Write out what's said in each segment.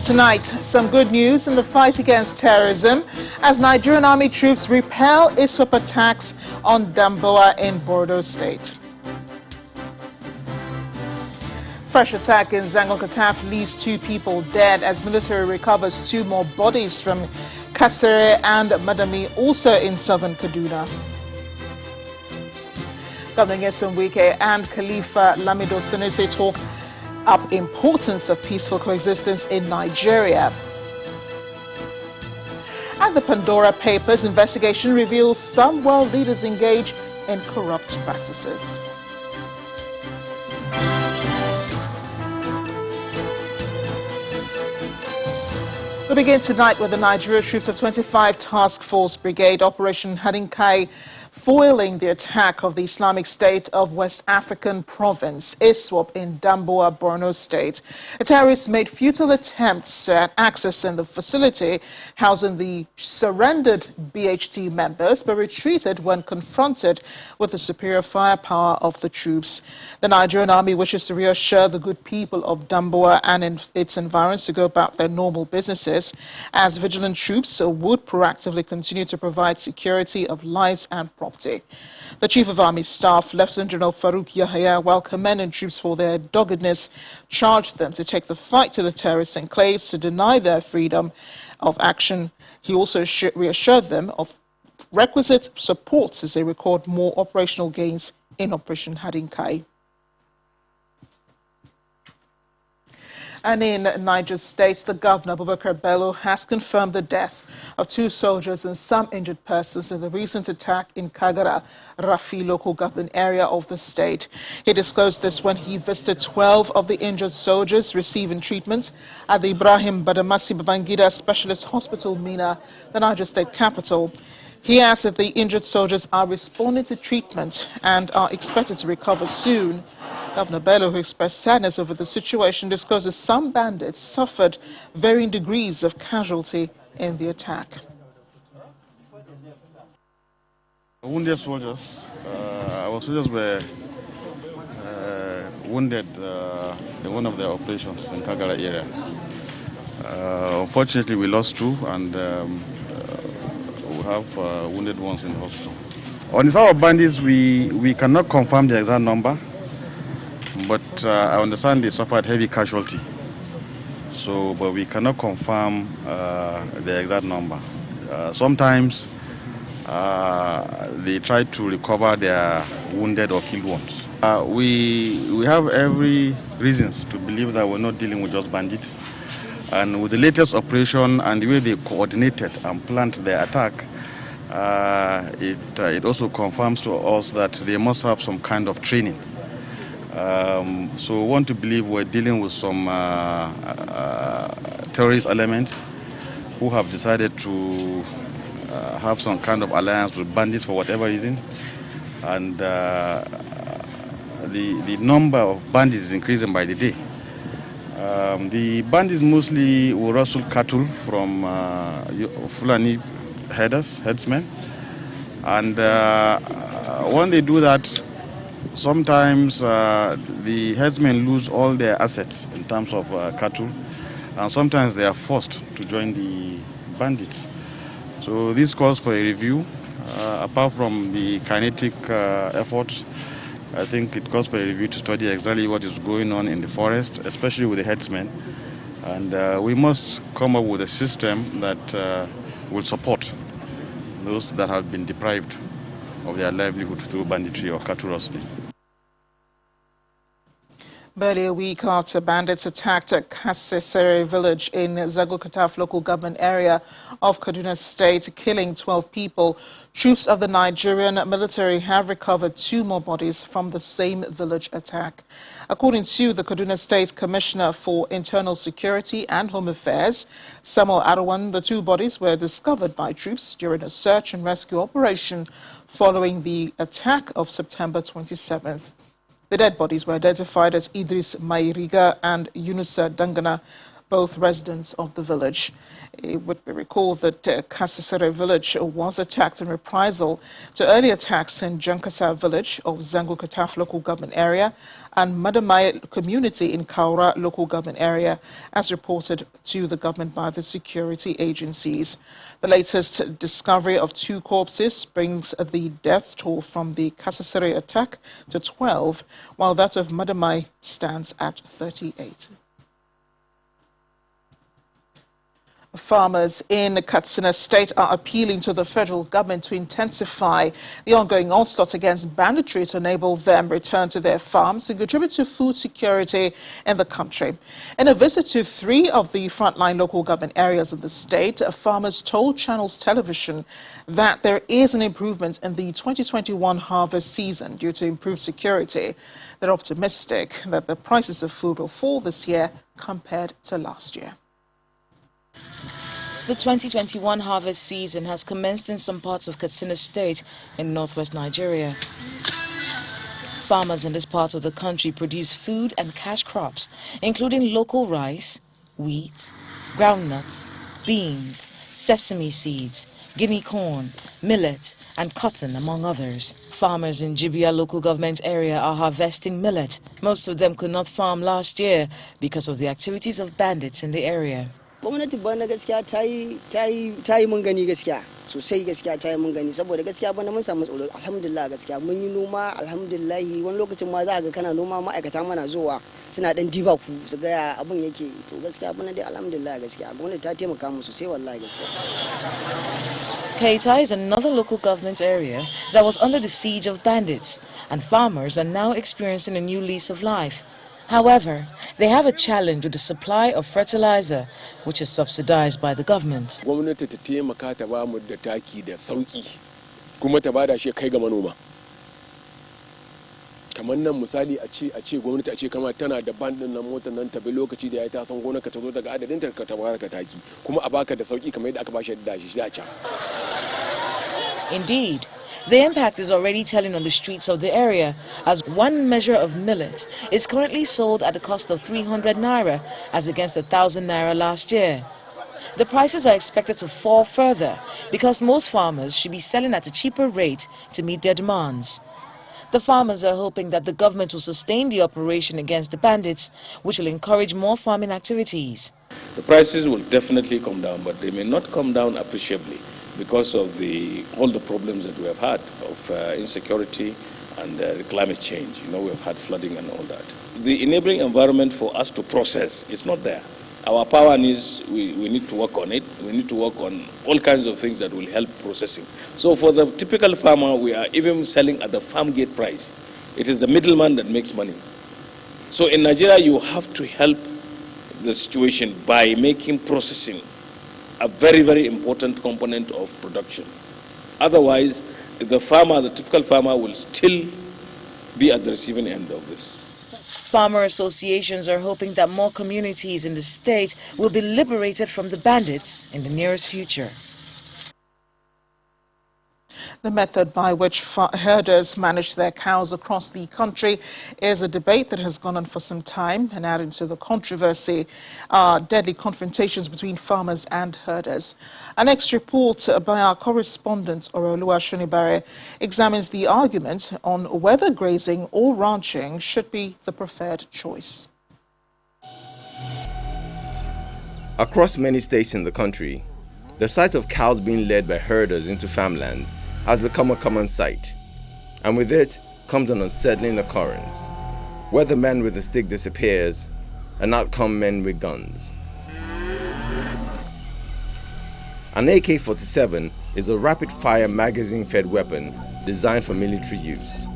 Tonight, some good news in the fight against terrorism as Nigerian Army troops repel ISWAP attacks on Damboa in Borno State. Fresh attack in Zango-Kataf leaves 2 people dead as military recovers 2 more bodies from Kasere and Madami, also in southern Kaduna. Governor Nyesom Wike and Khalifa Lamido Sanusi talk up importance of peaceful coexistence in Nigeria. And the Pandora Papers investigation reveals some world leaders engage in corrupt practices. We begin tonight with the Nigeria troops of 25 Task Force Brigade Operation Hadinkai foiling the attack of the Islamic State of West African Province, ISWAP, in Damboa, Borno State. The terrorists made futile attempts at accessing the facility housing the surrendered BHT members, but retreated when confronted with the superior firepower of the troops. The Nigerian Army wishes to reassure the good people of Damboa and its environs to go about their normal businesses, as vigilant troops would proactively continue to provide security of lives and property. The Chief of Army Staff, Lieutenant General Farouk Yahya, while commending troops for their doggedness, charged them to take the fight to the terrorist enclaves to deny their freedom of action. He also reassured them of requisite support as they record more operational gains in Operation Hadinkai. And in Niger State, the governor, Abubakar Bello, has confirmed the death of 2 soldiers and some injured persons in the recent attack in Kagara, Rafi local government area of the state. He disclosed this when he visited 12 of the injured soldiers receiving treatment at the Ibrahim Badamasi Babangida Specialist Hospital, Mina, the Niger State capital. He asked if the injured soldiers are responding to treatment and are expected to recover soon. Governor Bello, who expressed sadness over the situation, discloses some bandits suffered varying degrees of casualty in the attack. Wounded soldiers, our soldiers were wounded in one of their operations in Kagara area. Unfortunately, we lost 2 and we have wounded ones in the hospital. On the side of bandits, we cannot confirm the exact number, but I understand they suffered heavy casualty. But we cannot confirm the exact number. Sometimes they try to recover their wounded or killed ones. We have every reasons to believe that we're not dealing with just bandits. And with the latest operation and the way they coordinated and planned their attack, it also confirms to us that they must have some kind of training. So we want to believe we're dealing with some terrorist elements who have decided to have some kind of alliance with bandits for whatever reason. And the number of bandits is increasing by the day. The bandits mostly will rustle cattle from Fulani headsmen. And when they do that, sometimes the herdsmen lose all their assets in terms of cattle, and sometimes they are forced to join the bandits. So this calls for a review. Apart from the kinetic efforts, I think it calls for a review to study exactly what is going on in the forest, especially with the herdsmen. And we must come up with a system that will support those that have been deprived of their livelihood through banditry or cattle rustling. Barely a week after bandits attacked at Kasere village in Zango-Kataf local government area of Kaduna State, killing 12 people, troops of the Nigerian military have recovered 2 more bodies from the same village attack. According to the Kaduna State Commissioner for Internal Security and Home Affairs, Samuel Arawan, the 2 bodies were discovered by troops during a search and rescue operation following the attack of September 27th. The dead bodies were identified as Idris Mairiga and Yunusa Dangana, both residents of the village. It would be recalled that Kasere village was attacked in reprisal to early attacks in Jankasa village of Zango-Kataf local government area and Madamai community in Kaura local government area, as reported to the government by the security agencies. The latest discovery of 2 corpses brings the death toll from the Kasasere attack to 12, while that of Madamai stands at 38. Farmers in Katsina State are appealing to the federal government to intensify the ongoing onslaught against banditry to enable them return to their farms and contribute to food security in the country. In a visit to 3 of the frontline local government areas of the state, farmers told Channels Television that there is an improvement in the 2021 harvest season due to improved security. They're optimistic that the prices of food will fall this year compared to last year. The 2021 harvest season has commenced in some parts of Katsina State in northwest Nigeria. Farmers in this part of the country produce food and cash crops, including local rice, wheat, groundnuts, beans, sesame seeds, guinea corn, millet, and cotton, among others. Farmers in Jibia local government area are harvesting millet. Most of them could not farm last year because of the activities of bandits in the area. Gwamnati bana gaskiya ta yi mun gani gaskiya sosai gaskiya ta yi mun gani saboda gaskiya bana mun samu tsoro alhamdulillah gaskiya mun yi noma alhamdulillah wani lokacin ma za ga kana noma ma'aikata mana zuwa suna dan diba ku su ga ya abun yake to gaskiya bana dai alhamdulillah gaskiya gwamnati ta taimaka mu sosai wallahi gaskiya. Keita is another local government area that was under the siege of bandits, and farmers are now experiencing a new lease of life. However, they have a challenge with the supply of fertilizer, which is subsidized by the government. Gwamnati ta taimaka ta ba mu da taki da sauki kuma ta bada shi kai ga manoma. Kamar nan misali a ce gwamnati a ce kamar tana da bandin nan motar nan ta bi lokaci da ya ta san gonar ka ta zo daga adadin ta ta baka taki kuma a baka da sauki kamar yadda aka ba shi da shi da can. Indeed, the impact is already telling on the streets of the area, as 1 measure of millet is currently sold at the cost of 300 naira as against 1,000 naira last year. The prices are expected to fall further because most farmers should be selling at a cheaper rate to meet their demands. The farmers are hoping that the government will sustain the operation against the bandits, which will encourage more farming activities. The prices will definitely come down, but they may not come down appreciably, because of all the problems that we have had of insecurity and the climate change. You know, we have had flooding and all that. The enabling environment for us to process is not there. Our power needs, we need to work on it. We need to work on all kinds of things that will help processing. So for the typical farmer, we are even selling at the farm gate price. It is the middleman that makes money. So in Nigeria, you have to help the situation by making processing a very, very important component of production. Otherwise, the farmer, the typical farmer, will still be at the receiving end of this. Farmer associations are hoping that more communities in the state will be liberated from the bandits in the nearest future. The method by which herders manage their cows across the country is a debate that has gone on for some time, and adding to the controversy are deadly confrontations between farmers and herders. Our next report by our correspondent Orolua Shunibare examines the argument on whether grazing or ranching should be the preferred choice. Across many states in the country, the sight of cows being led by herders into farmlands has become a common sight, and with it comes an unsettling occurrence, where the man with the stick disappears and out come men with guns. An AK-47 is a rapid-fire magazine-fed weapon designed for military use.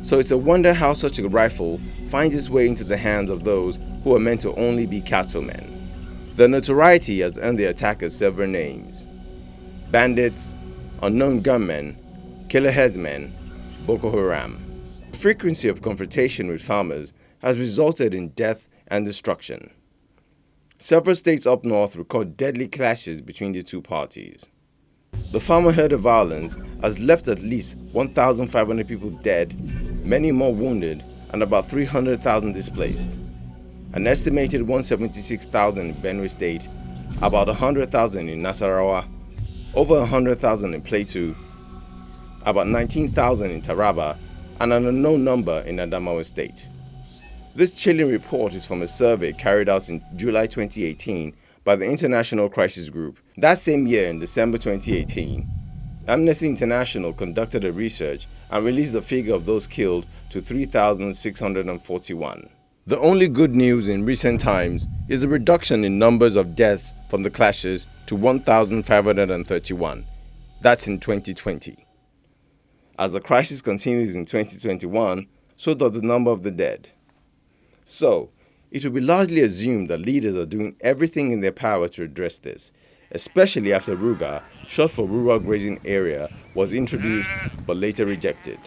So it's a wonder how such a rifle finds its way into the hands of those who are meant to only be cattlemen. The notoriety has earned the attackers several names: bandits, unknown gunmen, killer headsmen, Boko Haram. The frequency of confrontation with farmers has resulted in death and destruction. Several states up north record deadly clashes between the two parties. The farmer-herder violence has left at least 1,500 people dead, many more wounded, and about 300,000 displaced. An estimated 176,000 in Benue State, about 100,000 in Nasarawa, over 100,000 in Plateau, about 19,000 in Taraba, and an unknown number in Adamawa State. This chilling report is from a survey carried out in July 2018 by the International Crisis Group. That same year, in December 2018, Amnesty International conducted a research and released the figure of those killed to 3,641. The only good news in recent times is the reduction in numbers of deaths from the clashes to 1,531. That's in 2020. As the crisis continues in 2021, so does the number of the dead. So, it will be largely assumed that leaders are doing everything in their power to address this, especially after Ruga, short for Rural Grazing Area, was introduced but later rejected.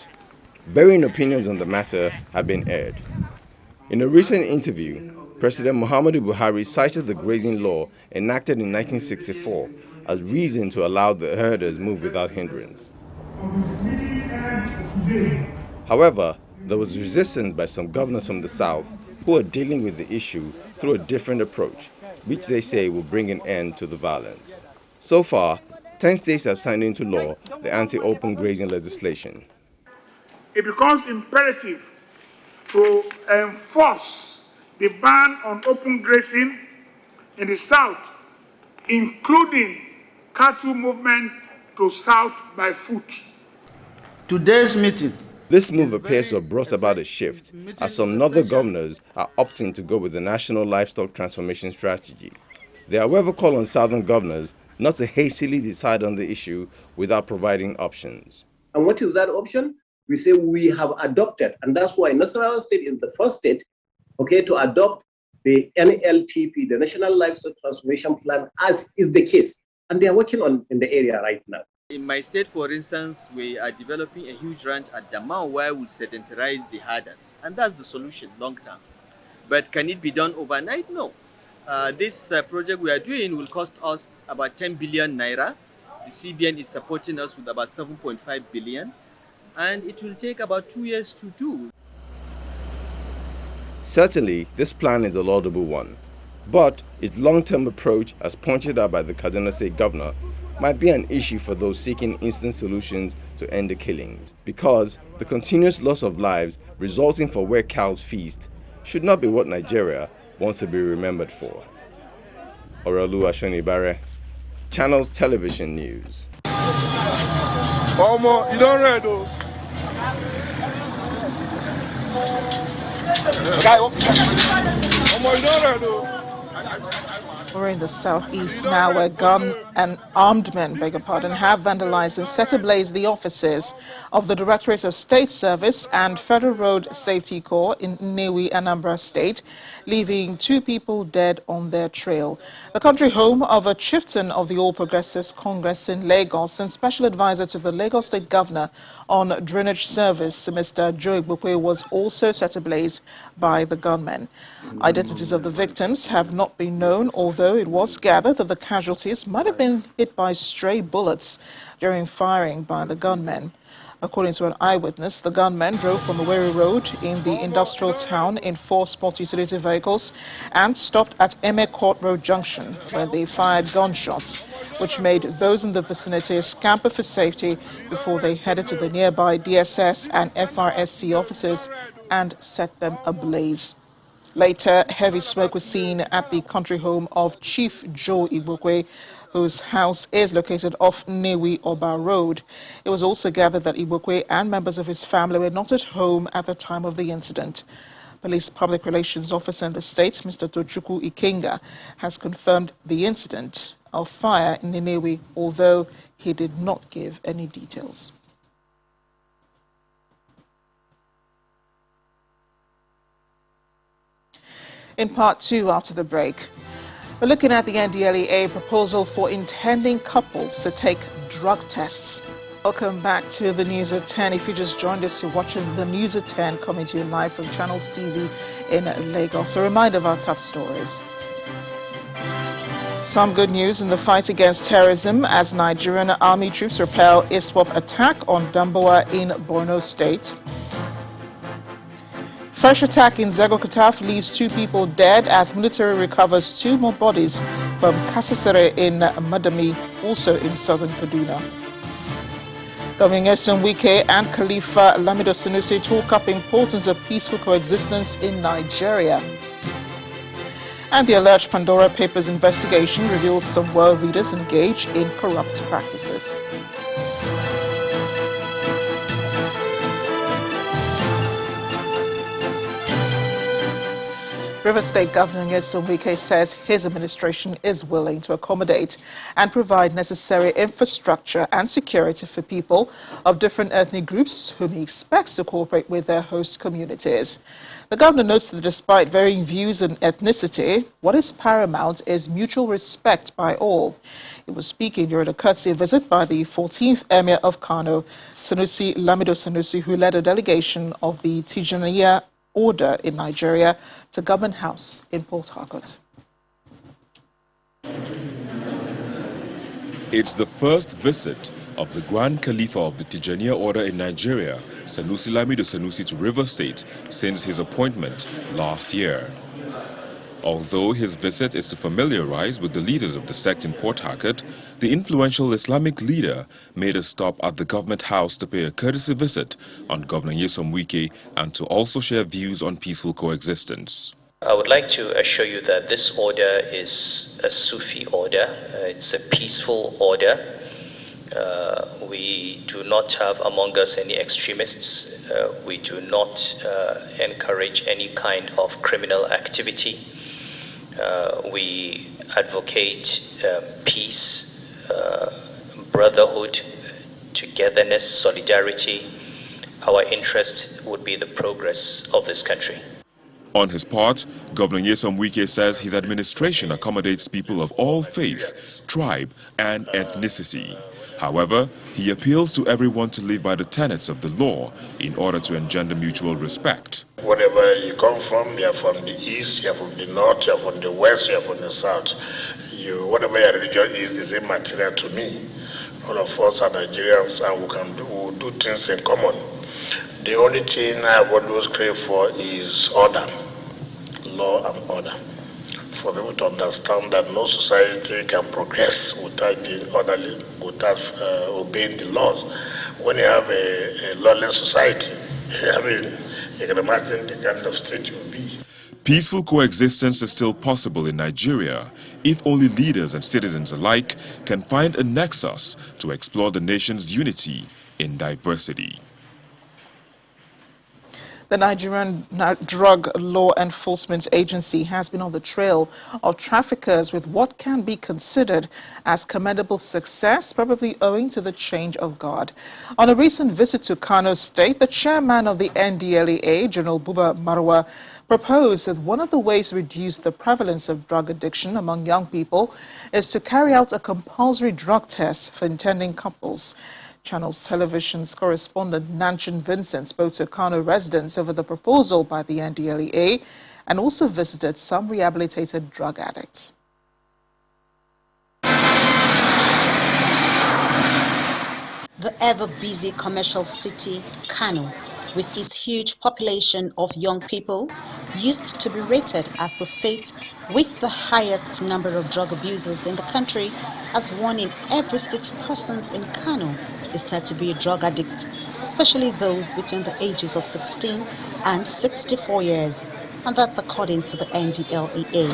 Varying opinions on the matter have been aired. In a recent interview, President Muhammadu Buhari cited the grazing law enacted in 1964 as reason to allow the herders move without hindrance. However, there was resistance by some governors from the south who are dealing with the issue through a different approach, which they say will bring an end to the violence. So far, 10 states have signed into law the anti-open grazing legislation. It becomes imperative to enforce the ban on open grazing in the south, including cattle movement to south by foot. Today's meeting. This move appears to have brought about a shift, as some northern governors are opting to go with the National Livestock Transformation Strategy. They however call on southern governors not to hastily decide on the issue without providing options. And what is that option? We say we have adopted, and that's why Nasarawa State is the first state, to adopt the NLTP, the National Livestock Transformation Plan, as is the case. And they are working on in the area right now. In my state, for instance, we are developing a huge ranch at Damau where we'll sedentarize the herders. And that's the solution long term. But can it be done overnight? No. This project we are doing will cost us about 10 billion naira. The CBN is supporting us with about 7.5 billion. And it will take about 2 years to do. Certainly, this plan is a laudable one. But its long-term approach, as pointed out by the Kaduna State Governor, might be an issue for those seeking instant solutions to end the killings, because the continuous loss of lives resulting from where cows feast should not be what Nigeria wants to be remembered for. Oralu Ashonibare, Channels Television News. Omo, you don't read though. Omo, you don't read though. We're in the southeast now, where armed men have vandalized and set ablaze the offices of the Directorate of State Service and Federal Road Safety Corps in Nnewi, Anambra State, leaving 2 people dead on their trail. The country home of a chieftain of the All Progressives Congress in Lagos and special advisor to the Lagos State Governor on Drainage Service, Mr. Joe Igbokwe, was also set ablaze by the gunmen. Identities of the victims have not been known, although it was gathered that the casualties might have been hit by stray bullets during firing by the gunmen. According to an eyewitness, the gunmen drove from Owerri Road in the industrial town in 4 sport utility vehicles and stopped at Eme Court Road Junction, where they fired gunshots, which made those in the vicinity scamper for safety before they headed to the nearby DSS and FRSC offices and set them ablaze. Later, heavy smoke was seen at the country home of Chief Joe Igbokwe, whose house is located off Nnewi Oba Road. It was also gathered that Igbokwe and members of his family were not at home at the time of the incident. Police Public Relations Officer in the state, Mr. Tochukwu Ikenga, has confirmed the incident of fire in Nnewi, although he did not give any details. In part 2 after the break, we're looking at the NDLEA proposal for intending couples to take drug tests. Welcome back to the News at 10. If you just joined us, you're watching the News at 10 coming to you live from Channels TV in Lagos. A reminder of our top stories. Some good news in the fight against terrorism as Nigerian army troops repel ISWAP attack on Damboa in Borno State. Fresh attack in Zegokotaf leaves 2 people dead as military recovers 2 more bodies from Kasisere in Madami, also in southern Kaduna. Governor Nyesom Wike and Khalifa Lamido Sanusi talk up importance of peaceful coexistence in Nigeria. And the alleged Pandora Papers investigation reveals some world leaders engaged in corrupt practices. River State Governor Nyesom Wike says his administration is willing to accommodate and provide necessary infrastructure and security for people of different ethnic groups whom he expects to cooperate with their host communities. The governor notes that despite varying views on ethnicity, what is paramount is mutual respect by all. He was speaking during a courtesy visit by the 14th Emir of Kano, Sanusi Lamido Sanusi, who led a delegation of the Tijaniya Order in Nigeria to Government House in Port Harcourt. It's the first visit of the Grand Khalifa of the Tijaniya Order in Nigeria, Sanusi Lamido Sanusi, to River State since his appointment last year. Although his visit is to familiarize with the leaders of the sect in Port Harcourt, the influential Islamic leader made a stop at the Government House to pay a courtesy visit on Governor Nyesom Wike and to also share views on peaceful coexistence. I would like to assure you that this order is a Sufi order. It's a peaceful order. We do not have among us any extremists. We do not encourage any kind of criminal activity. We advocate peace, brotherhood, togetherness, solidarity. Our interest would be the progress of this country. On his part, Governor Nyesom Wike says his administration accommodates people of all faith, tribe and ethnicity. However, he appeals to everyone to live by the tenets of the law in order to engender mutual respect. Whatever you come from, you're from the east, you're from the north, you're from the west, you're from the south. Whatever your religion is immaterial to me. All of us are Nigerians and we'll do things in common. The only thing I would always crave for is order, law and order. For people to understand that no society can progress without being orderly, without obeying the laws. When you have a lawless society, you can imagine the kind of state you will be. Peaceful coexistence is still possible in Nigeria if only leaders and citizens alike can find a nexus to explore the nation's unity in diversity. The Nigerian Drug Law Enforcement Agency has been on the trail of traffickers with what can be considered as commendable success, probably owing to the change of guard. On a recent visit to Kano State, the chairman of the NDLEA, General Buba Marwa, proposed that one of the ways to reduce the prevalence of drug addiction among young people is to carry out a compulsory drug test for intending couples. Channels Television's correspondent Nanchin Vincent spoke to Kano residents over the proposal by the NDLEA and also visited some rehabilitated drug addicts. The ever-busy commercial city, Kano, with its huge population of young people, used to be rated as the state with the highest number of drug abusers in the country, as 1 in every 6 persons in Kano is said to be a drug addict, especially those between the ages of 16 and 64 years, and that's according to the NDLEA.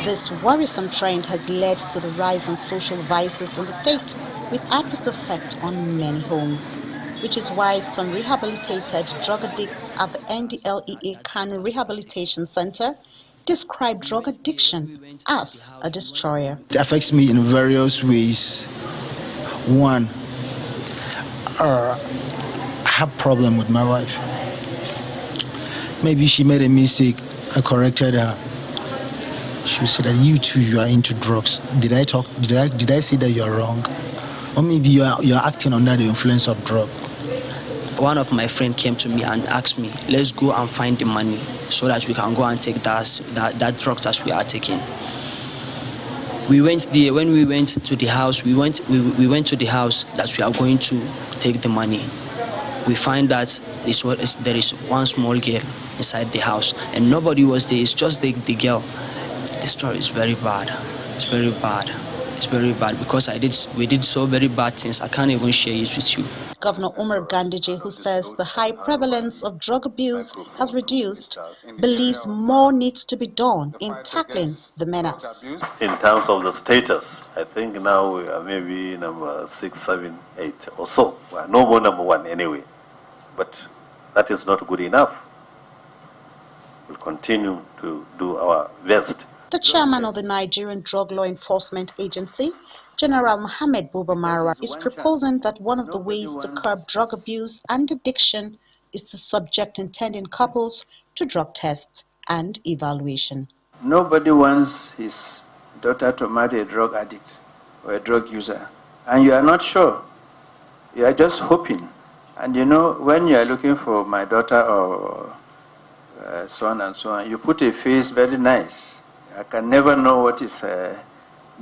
This worrisome trend has led to the rise in social vices in the state, with adverse effect on many homes, which is why some rehabilitated drug addicts at the NDLEA Kano Rehabilitation Center describe drug addiction as a destroyer. It affects me in various ways. One, I have a problem with my wife. Maybe she made a mistake, I corrected her. She said that you too, you are into drugs. Did I say that you are wrong? Or maybe you are acting under the influence of drug. One of my friends came to me and asked me, let's go and find the money so that we can go and take that drugs that we are taking. We went there. When we went to the house, we went to the house that we are going to take the money. We find that there is one small girl inside the house and nobody was there. It's just the girl. The story is very bad. It's very bad. It's very bad because we did so very bad things. I can't even share it with you. Governor Umar Ganduje, who says the high prevalence of drug abuse has reduced, believes more needs to be done in tackling the menace. In terms of the status, I think now we are maybe number 6, 7, 8 or so. We are no more number 1 anyway. But that is not good enough. We'll continue to do our best. The chairman of the Nigerian Drug Law Enforcement Agency, General Mohammed Buba Marwa, is proposing that one of the ways to curb drug abuse and addiction is to subject intending couples to drug tests and evaluation. Nobody wants his daughter to marry a drug addict or a drug user, and you are not sure. You are just hoping. And you know, when you are looking for my daughter or so on and so on, you put a face very nice. I can never know what is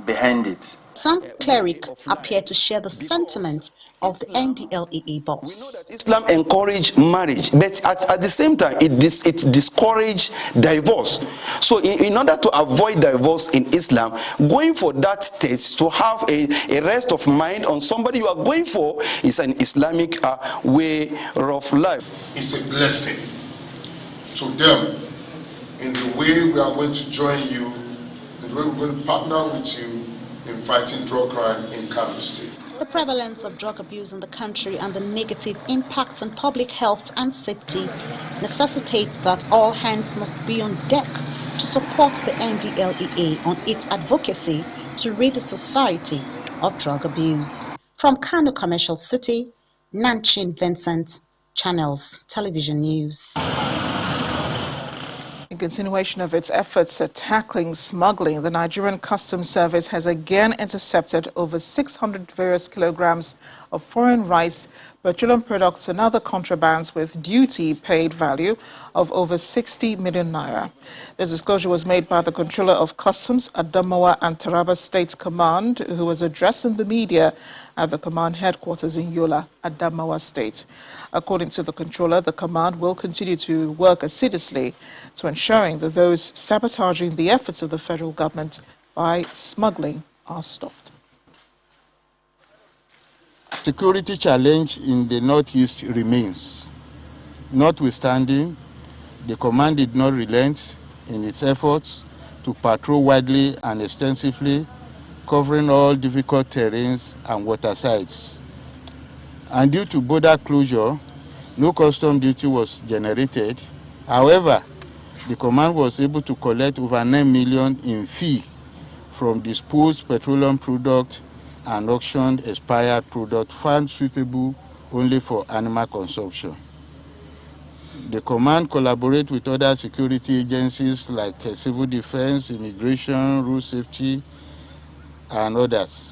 behind it. Some clerics appear to share the sentiment of the NDLEA boss. Islam encourages marriage, but at the same time, it discourages divorce. So in order to avoid divorce in Islam, going for that test to have a rest of mind on somebody you are going for is an Islamic way of life. It's a blessing to them in the way we are going to join you, in the way we're going to partner with you in fighting drug crime in Kano State. The prevalence of drug abuse in the country and the negative impact on public health and safety necessitates that all hands must be on deck to support the NDLEA on its advocacy to rid the society of drug abuse. From Kano Commercial City, Nanchin Vincent, Channels Television News. In continuation of its efforts at tackling smuggling, the Nigerian Customs Service has again intercepted over 600 various kilograms of foreign rice, petroleum products and other contrabands with duty-paid value of over 60 million naira. This disclosure was made by the Controller of Customs, Adamawa and Taraba State Command, who was addressing the media at the command headquarters in Yola, Adamawa State. According to the Controller, the command will continue to work assiduously to ensuring that those sabotaging the efforts of the federal government by smuggling are stopped. Security challenge in the northeast remains. Notwithstanding, the command did not relent in its efforts to patrol widely and extensively, covering all difficult terrains and watersides. And due to border closure, no custom duty was generated. However, the command was able to collect over 9 million in fee from disposed petroleum products and auctioned expired product found suitable only for animal consumption. The command collaborates with other security agencies like civil defense, immigration, road safety, and others.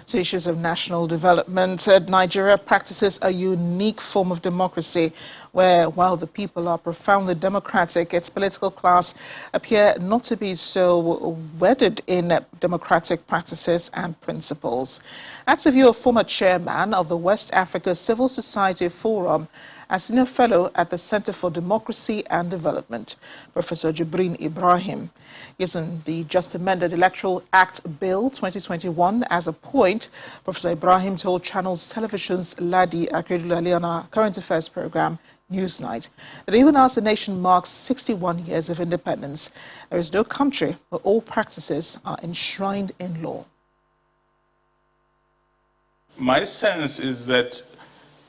To issues of national development, Nigeria practices a unique form of democracy where, while the people are profoundly democratic, its political class appear not to be so wedded in democratic practices and principles. That's the view of former chairman of the West Africa Civil Society Forum and senior fellow at the Center for Democracy and Development, Professor Jibrin Ibrahim. Using the just amended Electoral Act Bill 2021 as a point, Professor Ibrahim told Channels Television's Ladi Akeredolu on our current affairs program, Newsnight, that even as the nation marks 61 years of independence, there is no country where all practices are enshrined in law. My sense is that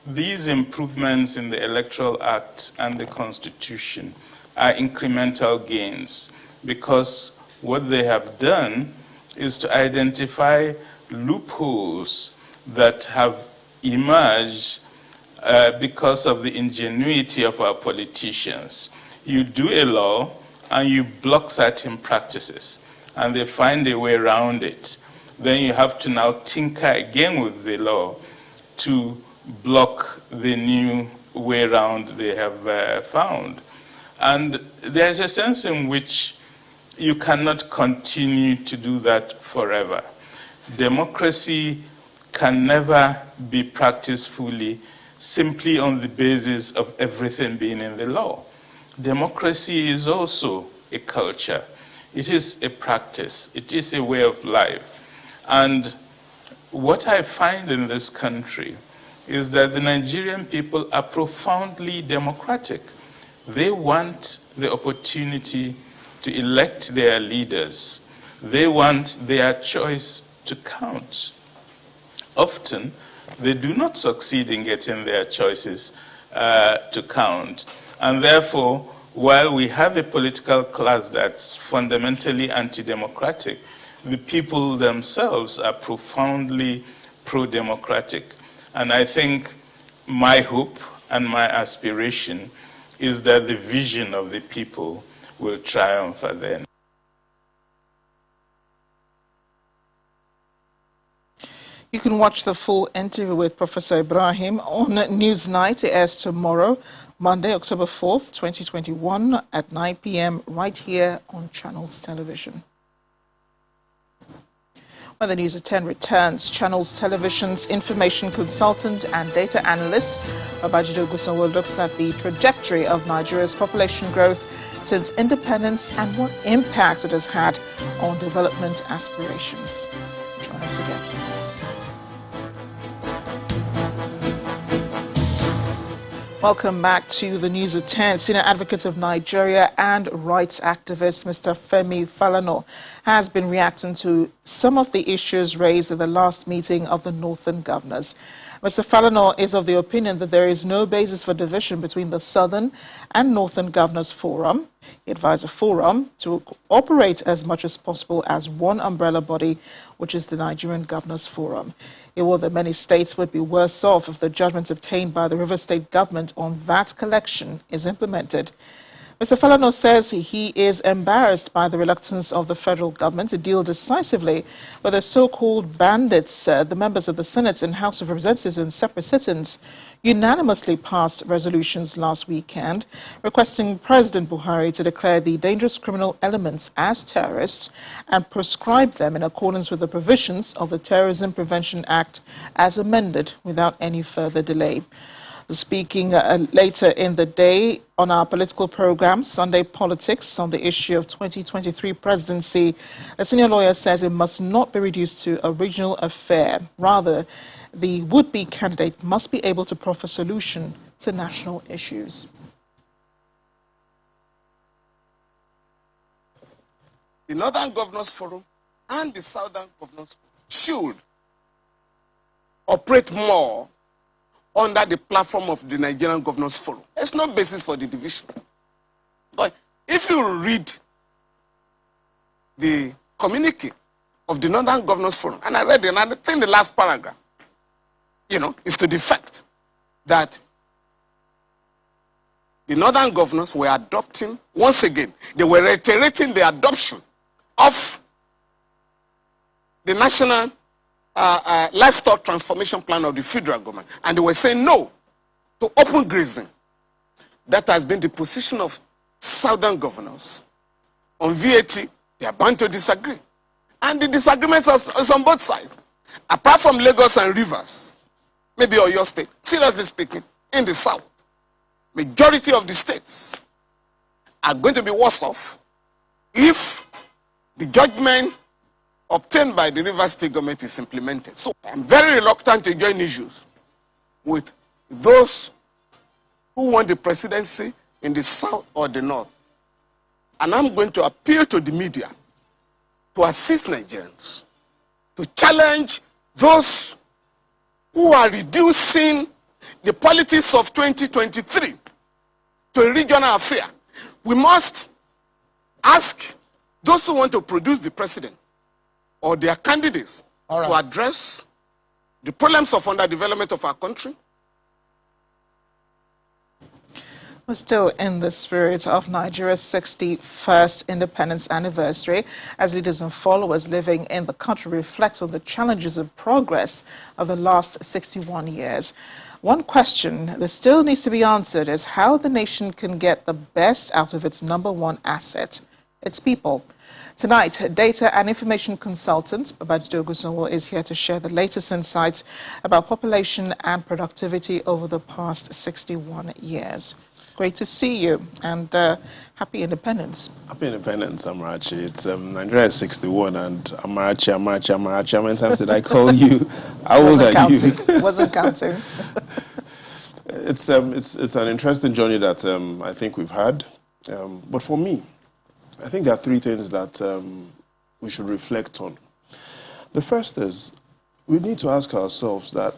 these improvements in the Electoral Act and the Constitution are incremental gains, because what they have done is to identify loopholes that have emerged because of the ingenuity of our politicians. You do a law and you block certain practices, and they find a way around it. Then you have to now tinker again with the law to block the new way around they have found. And there's a sense in which you cannot continue to do that forever. Democracy can never be practiced fully simply on the basis of everything being in the law. Democracy is also a culture. It is a practice. It is a way of life. And what I find in this country is that the Nigerian people are profoundly democratic. They want the opportunity to elect their leaders. They want their choice to count. Often, they do not succeed in getting their choices to count. And therefore, while we have a political class that's fundamentally anti-democratic, the people themselves are profoundly pro-democratic. And I think my hope and my aspiration is that the vision of the people will triumph at the end. You can watch the full interview with Professor Ibrahim on Newsnight. It airs tomorrow, Monday, October 4th, 2021 at 9 p.m. right here on Channels Television. When the News at 10 returns, Channels Television's information consultant and data analyst Babajide Ogunsanwo looks at the trajectory of Nigeria's population growth since independence and what impact it has had on development aspirations. Join us again. Welcome back to the News at 10. Senior Advocate of Nigeria and rights activist Mr. Femi Falana has been reacting to some of the issues raised at the last meeting of the Northern Governors. Mr. Falana is of the opinion that there is no basis for division between the Southern and Northern Governors Forum. He advised the forum to operate as much as possible as one umbrella body, which is the Nigerian Governors Forum. He warned that many states would be worse off if the judgment obtained by the River State government on VAT collection is implemented. Mr. Falana says he is embarrassed by the reluctance of the federal government to deal decisively with the so-called bandits. The members of the Senate and House of Representatives in separate sit-ins unanimously passed resolutions last weekend requesting President Buhari to declare the dangerous criminal elements as terrorists and proscribe them in accordance with the provisions of the Terrorism Prevention Act as amended without any further delay. Speaking later in the day on our political program, Sunday Politics, on the issue of 2023 presidency, a senior lawyer says it must not be reduced to a regional affair. Rather, the would-be candidate must be able to proffer solution to national issues. The Northern Governors Forum and the Southern Governors Forum should operate more under the platform of the Nigerian Governors Forum. There's no basis for the division. But if you read the communique of the Northern Governors Forum, and I read it, and I think the last paragraph, is to the fact that the Northern Governors were adopting, once again, they were reiterating the adoption of the National Livestock Transformation Plan of the federal government, and they were saying no to open grazing. That has been the position of Southern governors. On VAT, they are bound to disagree. And the disagreements are on both sides. Apart from Lagos and Rivers, maybe Oyo State, seriously speaking, in the South, majority of the states are going to be worse off if the judgment obtained by the River State government is implemented. So I'm very reluctant to join issues with those who want the presidency in the South or the North. And I'm going to appeal to the media to assist Nigerians, to challenge those who are reducing the politics of 2023 to a regional affair. We must ask those who want to produce the president or their candidates to address the problems of underdevelopment of our country. We're still in the spirit of Nigeria's 61st independence anniversary, as leaders and followers living in the country reflect on the challenges and progress of the last 61 years. One question that still needs to be answered is how the nation can get the best out of its #1 asset, its people. Tonight, data and information consultant Babajide Ogunsanwo is here to share the latest insights about population and productivity over the past 61 years. great to see you, and happy independence. Happy independence, Amarachi. It's Nigeria is 61, and Amarachi. How many times did I call you? How old are you? Wasn't counting. It's an interesting journey that I think we've had. But for me, I think there are three things that we should reflect on. The first is we need to ask ourselves that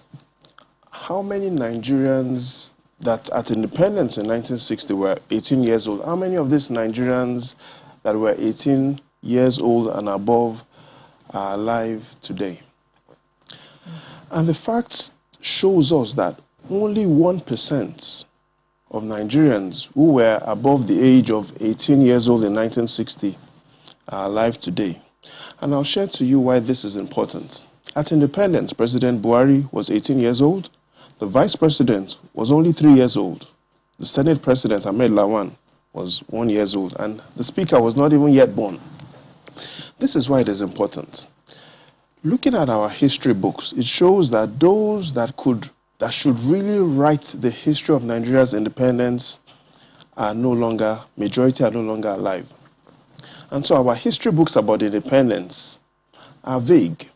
how many Nigerians that at independence in 1960 were 18 years old, how many of these Nigerians that were 18 years old and above are alive today? And the fact shows us that only 1% of Nigerians who were above the age of 18 years old in 1960 are alive today. And I'll share to you why this is important. At independence, President Buhari was 18 years old. The vice president was only 3 years old. The Senate president, Ahmed Lawan, was 1 year old. And the speaker was not even yet born. This is why it is important. Looking at our history books, it shows that those that should really write the history of Nigeria's independence are no longer, majority are no longer alive. And so our history books about independence are vague.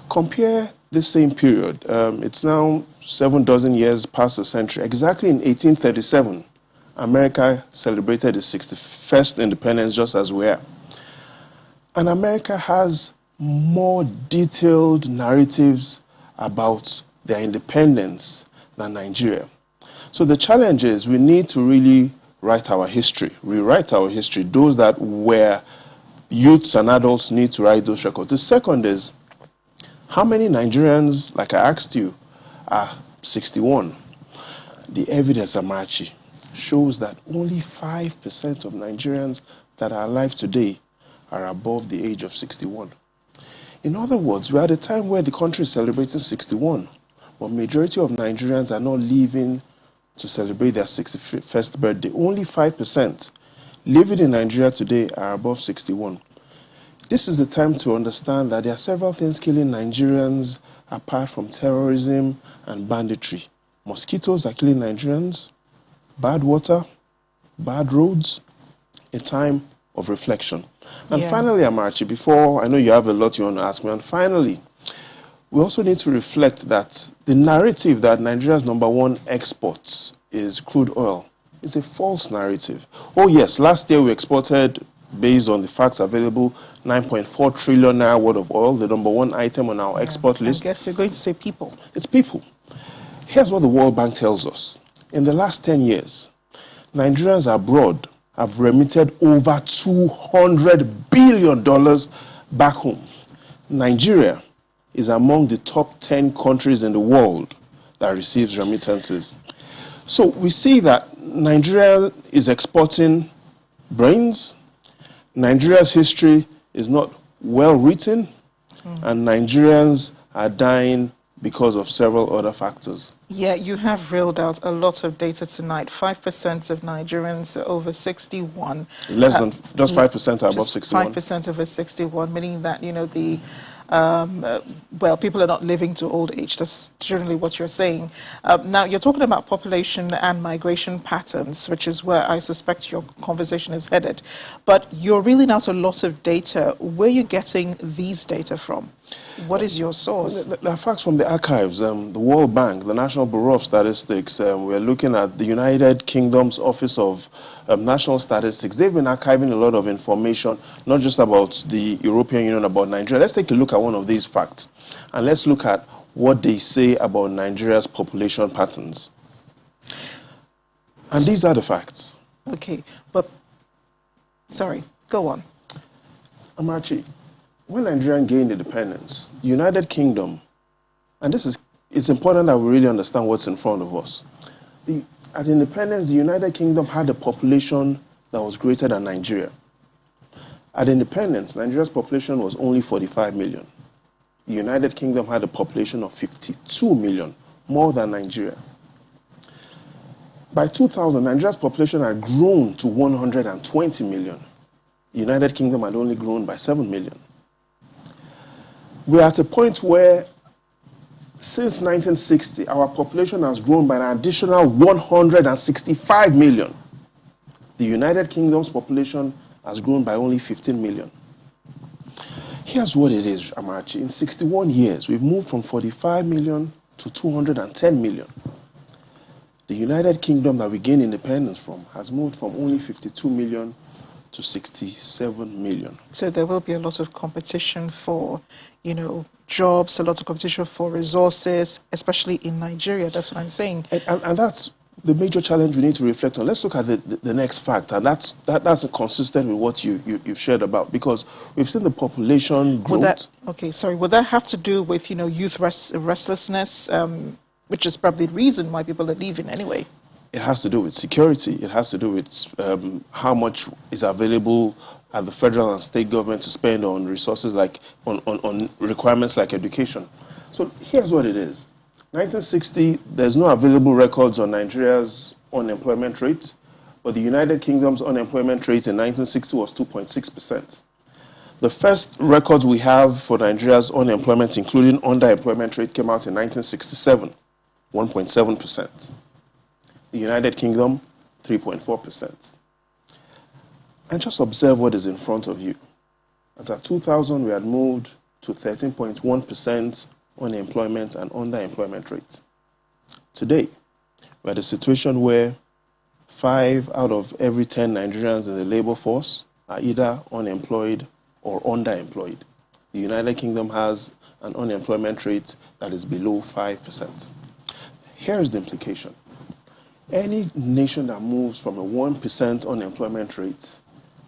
Compare the same period. It's now 7 years past a century. Exactly in 1837, America celebrated its 61st independence just as we are. And America has more detailed narratives about their independence than Nigeria. So the challenge is we need to really write our history, rewrite our history. Those that were youths and adults need to write those records. The second is, how many Nigerians, like I asked you, are 61? The evidence, Amarachi, shows that only 5% of Nigerians that are alive today are above the age of 61. In other words, we're at a time where the country is celebrating 61, but majority of Nigerians are not living to celebrate their 61st birthday. Only 5% living in Nigeria today are above 61. This is the time to understand that there are several things killing Nigerians apart from terrorism and banditry. Mosquitoes are killing Nigerians, bad water, bad roads, a time of reflection. And finally, Amarachi, before, I know you have a lot you want to ask me, and finally, we also need to reflect that the narrative that Nigeria's #1 exports is crude oil is a false narrative. Oh yes, last year we exported, based on the facts available, 9.4 trillion naira worth of oil, the #1 item on our export list. I guess you're going to say people. It's people. Here's what the World Bank tells us. In the last 10 years, Nigerians abroad have remitted over $200 billion back home. Nigeria is among the top 10 countries in the world that receives remittances. So we see that Nigeria is exporting brains, Nigeria's history is not well written, and Nigerians are dying because of several other factors. Yeah, you have reeled out a lot of data tonight. 5% of Nigerians are over 61. Less than, just 5% are above 61. 5% over 61, meaning that, you know, the well, people are not living to old age. That's generally what you're saying. Now, you're talking about population and migration patterns, which is where I suspect your conversation is headed. But you're reeling out a lot of data. Where are you getting these data from? What is your source? The facts from the archives, the World Bank, the National Bureau of Statistics, we're looking at the United Kingdom's Office of National Statistics. They've been archiving a lot of information, not just about the European Union, about Nigeria. Let's take a look at one of these facts, and let's look at what they say about Nigeria's population patterns. And these are the facts. Okay, but, sorry, go on. Amarachi, when Nigeria gained independence, the United Kingdom, and it's important that we really understand what's in front of us. At independence, the United Kingdom had a population that was greater than Nigeria. At independence, Nigeria's population was only 45 million. The United Kingdom had a population of 52 million, more than Nigeria. By 2000, Nigeria's population had grown to 120 million. The United Kingdom had only grown by 7 million. We're at a point where, since 1960, our population has grown by an additional 165 million. The United Kingdom's population has grown by only 15 million. Here's what it is, Amarachi. In 61 years, we've moved from 45 million to 210 million. The United Kingdom that we gained independence from has moved from only 52 million to 67 million. So there will be a lot of competition for, jobs, a lot of competition for resources, especially in Nigeria. That's what I'm saying. And that's the major challenge we need to reflect on. Let's look at the next fact, and that's consistent with what you've shared about, because we've seen the population growth. Would that have to do with youth restlessness, which is probably the reason why people are leaving anyway? It has to do with security. It has to do with how much is available at the federal and state government to spend on resources like on requirements like education. So here's what it is. 1960, there's no available records on Nigeria's unemployment rate, but the United Kingdom's unemployment rate in 1960 was 2.6%. The first records we have for Nigeria's unemployment, including underemployment rate, came out in 1967, 1.7%. The United Kingdom, 3.4%. And just observe what is in front of you. As at 2000, we had moved to 13.1% unemployment and underemployment rates. Today, we're at a situation where 5 out of every 10 Nigerians in the labor force are either unemployed or underemployed. The United Kingdom has an unemployment rate that is below 5%. Here's the implication. Any nation that moves from a 1% unemployment rate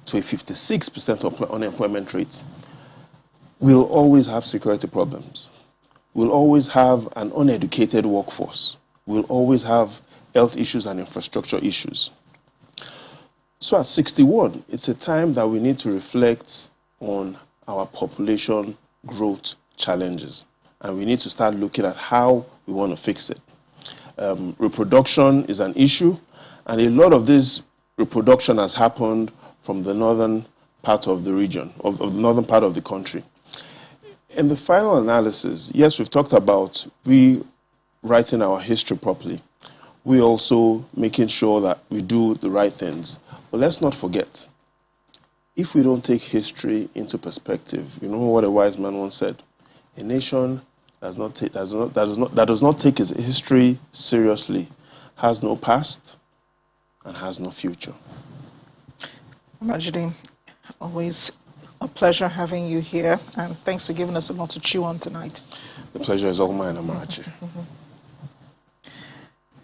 to a 56% unemployment rate will always have security problems. We'll always have an uneducated workforce. We'll always have health issues and infrastructure issues. So at 61, it's a time that we need to reflect on our population growth challenges. And we need to start looking at how we want to fix it. Reproduction is an issue, and a lot of this reproduction has happened from the northern part of the region, of the northern part of the country. In the final analysis, yes, we've talked about rewriting our history properly. We're also making sure that we do the right things. But let's not forget, if we don't take history into perspective, you know what a wise man once said, a nation that does not take its history seriously has no past and has no future. Majidi, always a pleasure having you here, and thanks for giving us a lot to chew on tonight. The pleasure is all mine, Amarachi.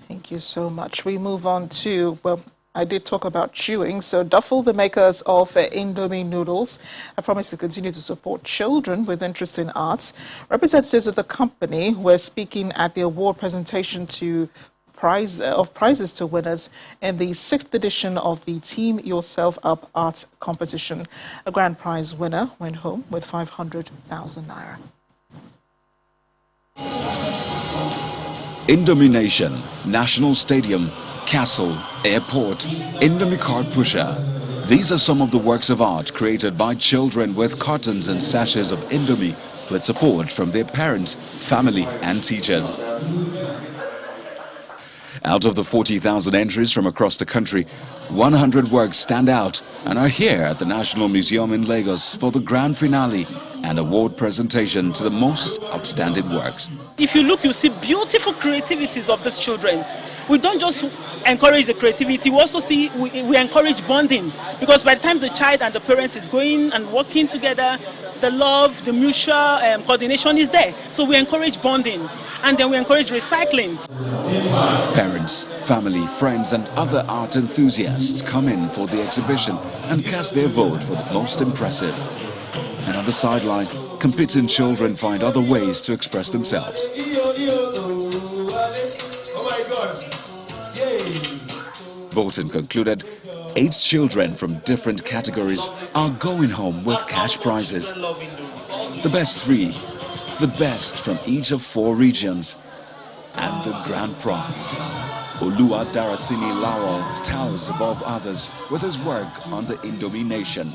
Thank you so much. We move on to, well, I did talk about chewing. So Duffel, the makers of Indomie noodles, have promised to continue to support children with interest in arts. Representatives of the company were speaking at the award presentation prizes to winners in the 6th edition of the Team Yourself Up Arts competition. A grand prize winner went home with 500,000 naira. Indomie Nation, National Stadium, Castle, Airport, Indomie Card Pusher. These are some of the works of art created by children with cartons and sachets of Indomie with support from their parents, family and teachers. Out of the 40,000 entries from across the country, 100 works stand out and are here at the National Museum in Lagos for the grand finale and award presentation to the most outstanding works. If you look, you see beautiful creativities of these children. We don't just encourage the creativity, we also see we encourage bonding, because by the time the child and the parent is going and working together, the love, the mutual coordination is there. So we encourage bonding, and then we encourage recycling. Parents, family, friends and other art enthusiasts come in for the exhibition and cast their vote for the most impressive. And on the sideline, competing children find other ways to express themselves. Voting concluded, 8 children from different categories are going home with cash prizes. The best 3, the best from each of 4 regions, and the grand prize. Oluwa Darasini Lawal towers above others with his work on the Indomie Nation.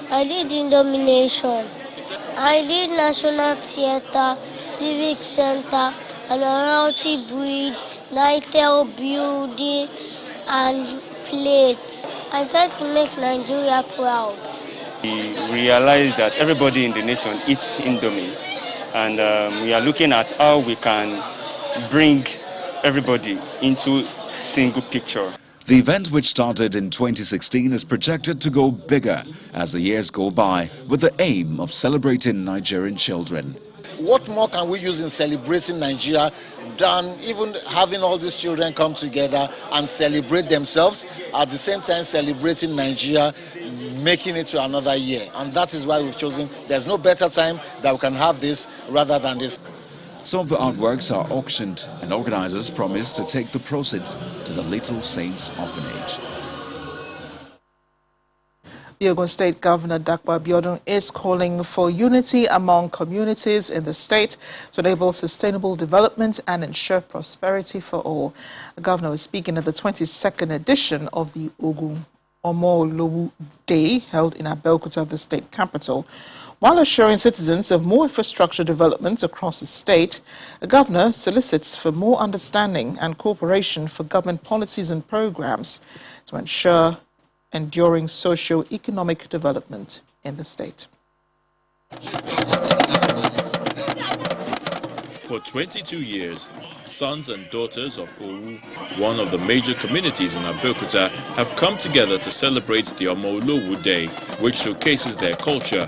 I did Indomie Nation. I did National Theatre, Civic Center, Admiralty Bridge, Nightel Building, and plates. I try to make Nigeria proud. We realize that everybody in the nation eats Indomie, and we are looking at how we can bring everybody into single picture. The event, which started in 2016, is projected to go bigger as the years go by, with the aim of celebrating Nigerian children. What more can we use in celebrating Nigeria than even having all these children come together and celebrate themselves, at the same time celebrating Nigeria, making it to another year? And that is why we've chosen, there's no better time that we can have this rather than this. Some of the artworks are auctioned, and organizers promise to take the proceeds to the Little Saints Orphanage. The Ogun State Governor Dakwa Abiodun is calling for unity among communities in the state to enable sustainable development and ensure prosperity for all. The governor was speaking at the 22nd edition of the Ogun Omolowu Day held in Abeokuta, the state capital. While assuring citizens of more infrastructure development across the state, the governor solicits for more understanding and cooperation for government policies and programs to ensure enduring socio-economic development in the state. For 22 years, sons and daughters of Owu, one of the major communities in Abeokuta, have come together to celebrate the Omolowu Day, which showcases their culture.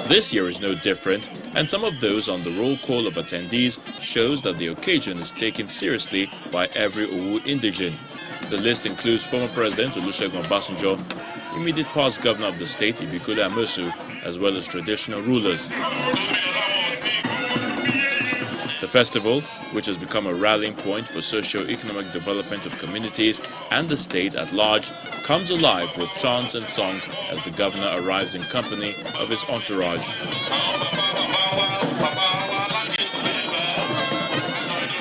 This year is no different, and some of those on the roll call of attendees shows that the occasion is taken seriously by every Owu indigene. The list includes former President Olusegun Obasanjo, immediate past governor of the state Ibikole Amosu, as well as traditional rulers. The festival, which has become a rallying point for socio-economic development of communities and the state at large, comes alive with chants and songs as the governor arrives in company of his entourage.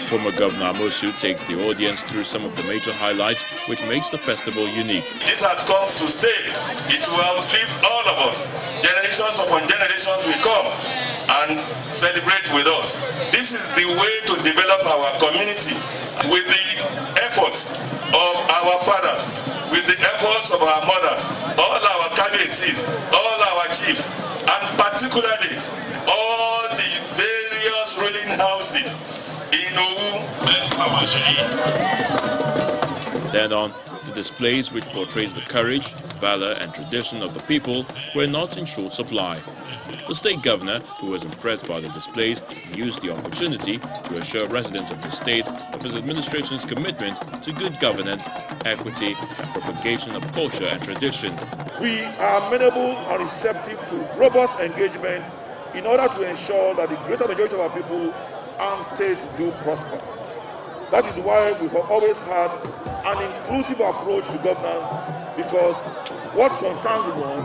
Former Governor Amosu takes the audience through some of the major highlights which makes the festival unique. This has come to stay. It will outlive all of us. Generations upon generations will come and celebrate with us. This is the way to develop our community with the efforts of our fathers, with the efforts of our mothers, all our cabinets, all our chiefs, and particularly all the various ruling houses. Then on, the displays which portrays the courage, valor and tradition of the people were not in short supply. The state governor, who was impressed by the displays, used the opportunity to assure residents of the state of his administration's commitment to good governance, equity and propagation of culture and tradition. We are amenable and receptive to robust engagement in order to ensure that the greater majority of our people and states do prosper. That is why we've always had an inclusive approach to governance, because what concerns one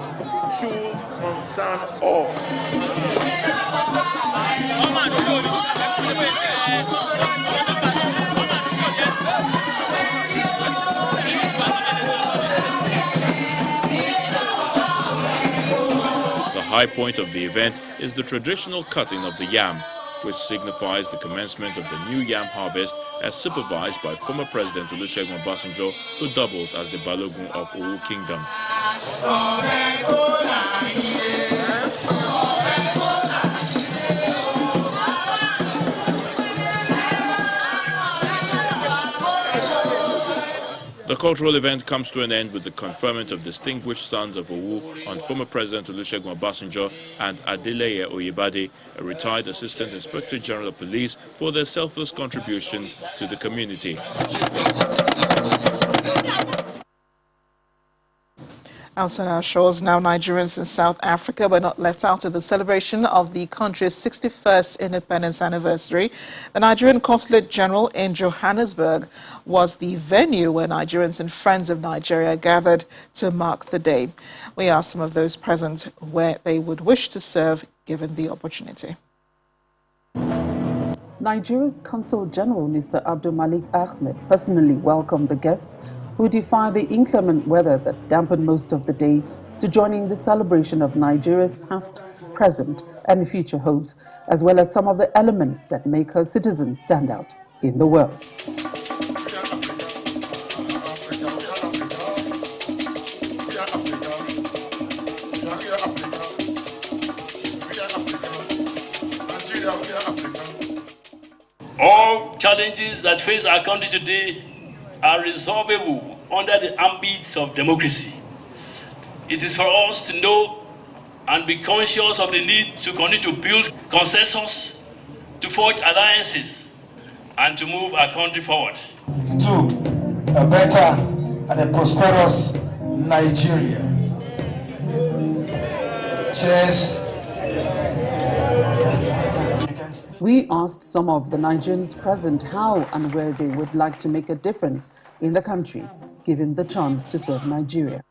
should concern all. The high point of the event is the traditional cutting of the yam, which signifies the commencement of the new yam harvest, as supervised by former President Olusegun Obasanjo, who doubles as the Balogun of Owu Kingdom. The cultural event comes to an end with the conferment of distinguished sons of Owu on former President Olusegun Obasanjo and NDLEA Oyebade, a retired Assistant Inspector General of Police, for their selfless contributions to the community. Outside our shores, now Nigerians in South Africa were not left out of the celebration of the country's 61st independence anniversary. The Nigerian Consulate General in Johannesburg was the venue where Nigerians and friends of Nigeria gathered to mark the day. We asked some of those present where they would wish to serve given the opportunity. Nigeria's Consul General, Mr. Abdul Malik Ahmed, personally welcomed the guests who defied the inclement weather that dampened most of the day to joining the celebration of Nigeria's past, present and future hopes, as well as some of the elements that make her citizens stand out in the world. challenges that face our country today are resolvable under the ambit of democracy. It is for us to know and be conscious of the need to continue to build consensus, to forge alliances, and to move our country forward. To a better and a prosperous Nigeria. Cheers. We asked some of the Nigerians present how and where they would like to make a difference in the country, given the chance to serve Nigeria.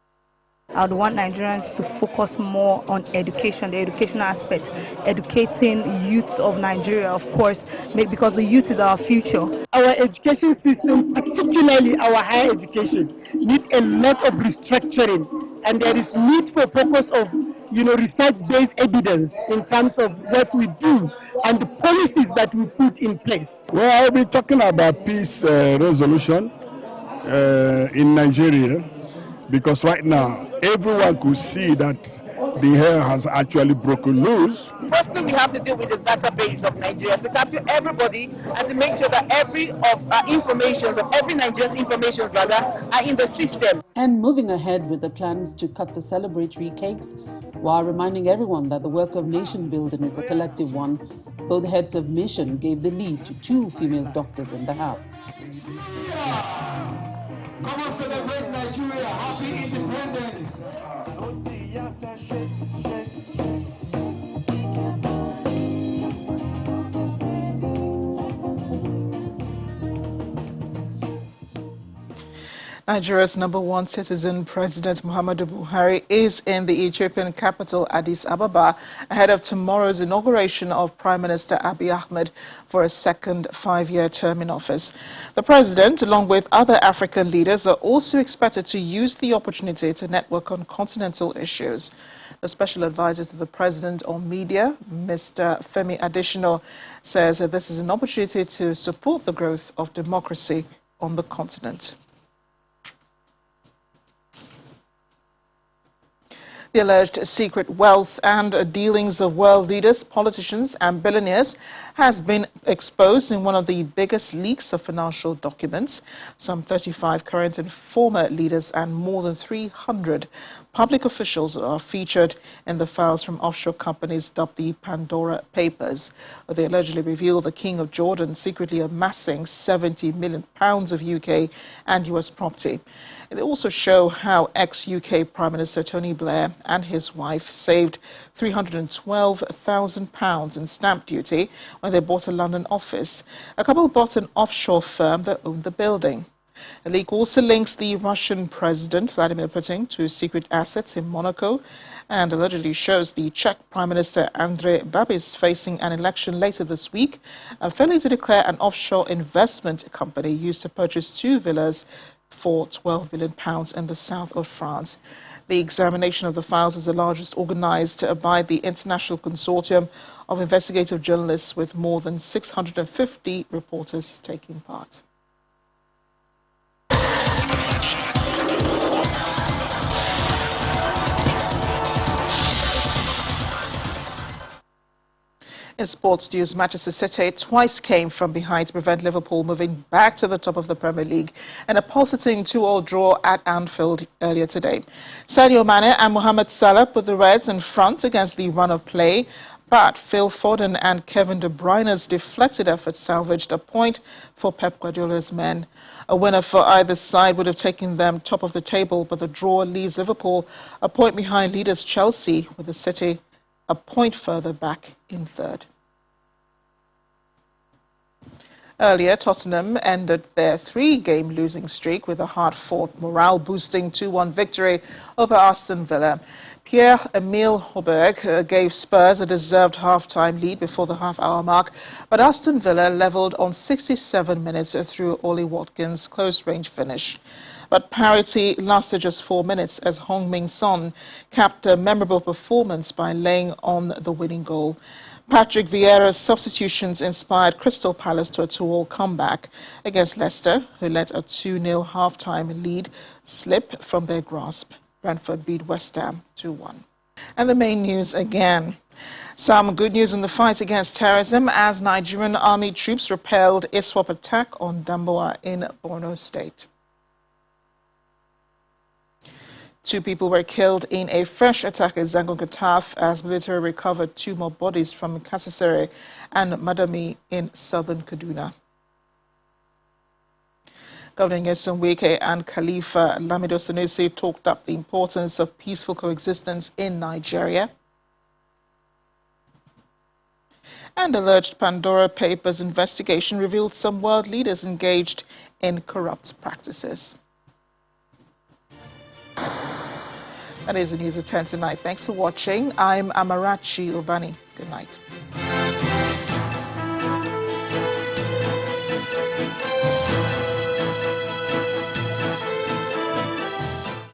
I would want Nigerians to focus more on education, the educational aspect, educating youths of Nigeria, of course, because the youth is our future. Our education system, particularly our higher education, need a lot of restructuring, and there is need for focus of research-based evidence in terms of what we do and the policies that we put in place. Well, I'll be talking about peace resolution in Nigeria, because right now everyone could see that the hair has actually broken loose. Firstly, we have to deal with the database of Nigeria to capture everybody and to make sure that every Nigerian information are in the system. And moving ahead with the plans to cut the celebratory cakes, while reminding everyone that the work of nation building is a collective one, both heads of mission gave the lead to 2 female doctors in the house. Come on, celebrate Nigeria. Happy independence. Nigeria's #1 citizen, President Muhammadu Buhari, is in the Ethiopian capital, Addis Ababa, ahead of tomorrow's inauguration of Prime Minister Abiy Ahmed for a second 5-year term in office. The president, along with other African leaders, are also expected to use the opportunity to network on continental issues. The special advisor to the president on media, Mr. Femi Adesina, says that this is an opportunity to support the growth of democracy on the continent. The alleged secret wealth and dealings of world leaders, politicians and billionaires has been exposed in one of the biggest leaks of financial documents. Some 35 current and former leaders and more than 300 public officials are featured in the files from offshore companies dubbed the Pandora Papers. They allegedly reveal the King of Jordan secretly amassing £70 million of UK and US property. They also show how ex-UK Prime Minister Tony Blair and his wife saved £312,000 in stamp duty when they bought a London office. A couple bought an offshore firm that owned the building. The leak also links the Russian President Vladimir Putin to secret assets in Monaco and allegedly shows the Czech Prime Minister Andrej Babiš facing an election later this week, failing to declare an offshore investment company used to purchase 2 villas for £12 billion in the south of France. The examination of the files is the largest organized by the International Consortium of Investigative Journalists, with more than 650 reporters taking part. In sports news, Manchester City twice came from behind to prevent Liverpool moving back to the top of the Premier League in a pulsating 2-2 draw at Anfield earlier today. Sadio Mane and Mohamed Salah put the Reds in front against the run of play, but Phil Foden and Kevin De Bruyne's deflected efforts salvaged a point for Pep Guardiola's men. A winner for either side would have taken them top of the table, but the draw leaves Liverpool a point behind leaders Chelsea, with the City a point further back in third. Earlier, Tottenham ended their 3-game losing streak with a hard-fought, morale-boosting 2-1 victory over Aston Villa. Pierre-Emile Højbjerg gave Spurs a deserved half-time lead before the half-hour mark, but Aston Villa levelled on 67 minutes through Ollie Watkins' close-range finish. But parity lasted just 4 minutes as Heung-min Son capped a memorable performance by laying on the winning goal. Patrick Vieira's substitutions inspired Crystal Palace to a 2-2 comeback against Leicester, who let a 2-0 half-time lead slip from their grasp. Brentford beat West Ham 2-1. And the main news again. Some good news in the fight against terrorism as Nigerian army troops repelled ISWAP attack on Damboa in Borno State. 2 people were killed in a fresh attack at Zangon Kataf as military recovered 2 more bodies from Kasisere and Madami in southern Kaduna. Governor Nyesom Wike and Khalifa Lamido Sanusi talked up the importance of peaceful coexistence in Nigeria. And alleged Pandora Papers investigation revealed some world leaders engaged in corrupt practices. That is the news at 10 tonight. Thanks for watching. I'm Amarachi Obani. Good night.